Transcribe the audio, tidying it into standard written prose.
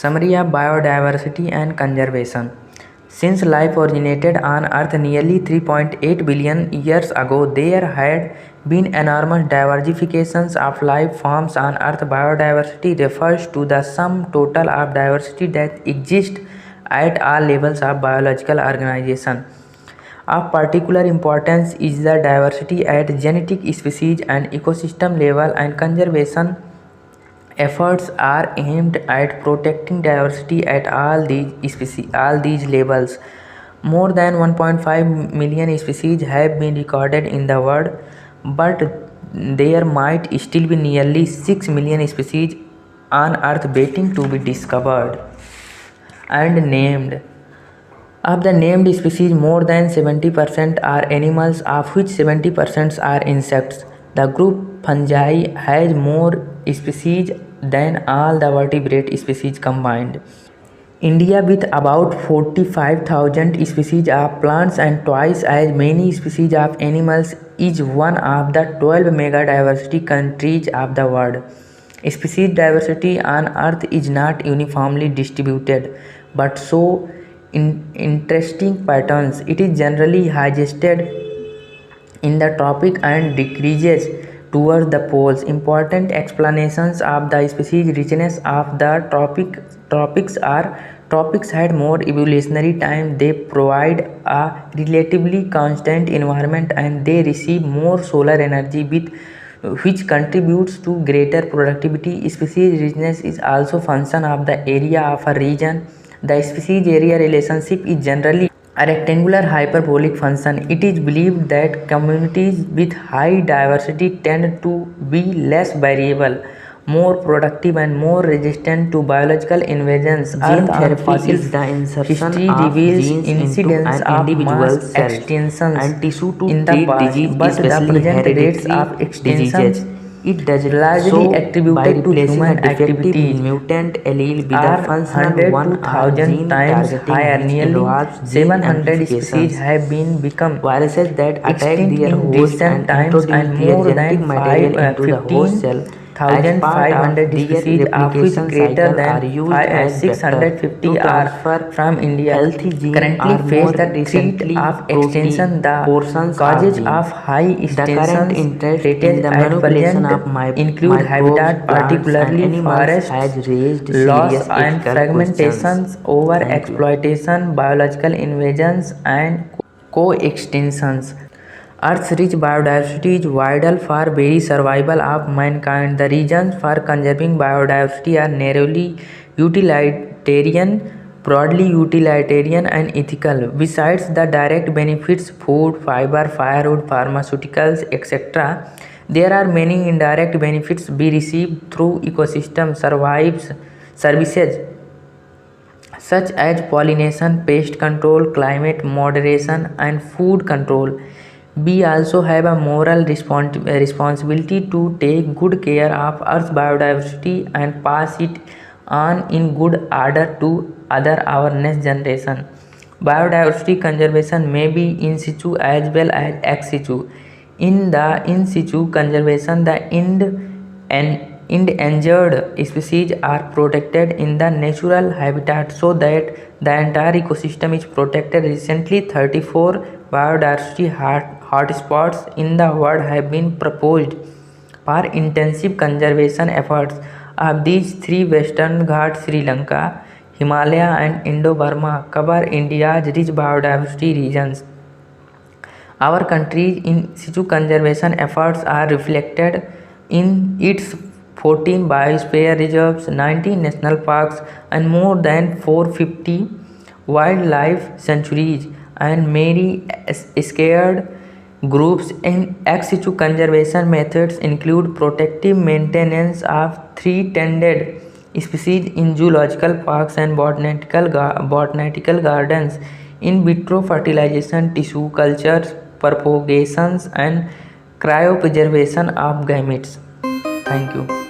Summary of biodiversity and conservation. Since life originated on Earth nearly 3.8 billion years ago, there had been enormous diversifications of life forms on Earth. Biodiversity refers to the sum total of diversity that exists at all levels of biological organization. Of particular importance is the diversity at genetic, species, and ecosystem level, and conservation efforts are aimed at protecting diversity at all these levels. More than 1.5 million species have been recorded in the world, but there might still be nearly 6 million species on Earth waiting to be discovered and named. Of the named species, more than 70% are animals, of which 70% are insects. The group fungi has more species than all the vertebrate species combined. India, with about 45,000 species of plants and twice as many species of animals, is one of the 12 megadiversity countries of the world. Species diversity on Earth is not uniformly distributed, but shows interesting patterns. It is generally highest in the tropics and decreases towards the poles. Important explanations of the species richness of the tropics are: tropics had more evolutionary time, they provide a relatively constant environment, and they receive more solar energy, which contributes to greater productivity. Species richness is also function of the area of a region. The species area relationship is generally a rectangular hyperbolic function. It is believed that communities with high diversity tend to be less variable, more productive, and more resistant to biological invasions. Gene therapy is the insertion of genes into an individual's cell and tissue to treat disease, especially hereditary diseases. It does so by replacing a defective mutant allele with a functional one or gene targeting, which involves gene 700 species amplifications. have been become Viruses that attack extinct their in host recent and times, introduce and their more genetic than material into the host cell as part of 5,500 their species, of which replication greater cycle, are than used as vector 650 to are transfer from India. healthy genes, Currently or face more the threat recently of extinction. The portions causes of of gene. high The extinction current interest rates in the at manipulation present of include microbes, habitat, plants, and particularly animals forests has raised loss serious and ethical questions. fragmentations, over Thank you. exploitation, biological invasions, and co-extinctions. Earth's rich biodiversity is vital for very survival of mankind. The reasons for conserving biodiversity are narrowly utilitarian, broadly utilitarian, and ethical. Besides the direct benefits, food, fiber, firewood, pharmaceuticals, etc., there are many indirect benefits we receive through ecosystem services such as pollination, pest control, climate moderation, and food control. We also have a moral responsibility to take good care of Earth's biodiversity and pass it on in good order to our next generation. Biodiversity conservation may be in situ as well as ex situ. In the in situ conservation, the endangered species are protected in the natural habitat so that the entire ecosystem is protected. Recently, 34 biodiversity hotspots in the world have been proposed for intensive conservation efforts. Of these, 3 Western Ghats, Sri Lanka, Himalaya, and Indo-Burma cover India's rich biodiversity regions. Our country's in situ conservation efforts are reflected in its 14 biosphere reserves, 19 national parks, and more than 450 wildlife sanctuaries, and many scared groups. In ex situ conservation methods include protective maintenance of threatened species in zoological parks and botanical gardens, in vitro fertilization, tissue cultures, propagations, and cryopreservation of gametes. Thank you.